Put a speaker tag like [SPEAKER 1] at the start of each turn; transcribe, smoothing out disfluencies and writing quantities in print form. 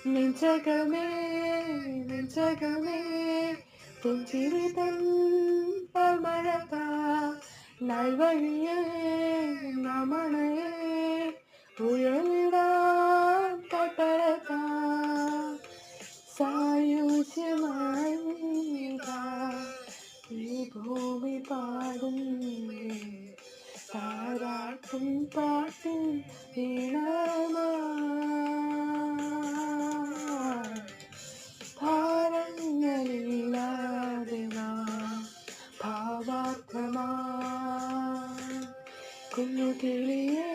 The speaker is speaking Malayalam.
[SPEAKER 1] നെഞ്ചകമേ നെഞ്ചകമേ പുഞ്ചിരി തൻ പാൽമഴതാ നൽവഴിയേ നമണയേ ഉയലിടാൻ കട്ടഴതാ സായുജ്യമായി ഈ ഭൂമി പാടും താരാട്ടും പാട്ടും ഈണമാ ഭാരങ്ങളില്ലാതെ നാം ഭാവാർത്ഥമാ കുഞ്ഞു കിളിയേ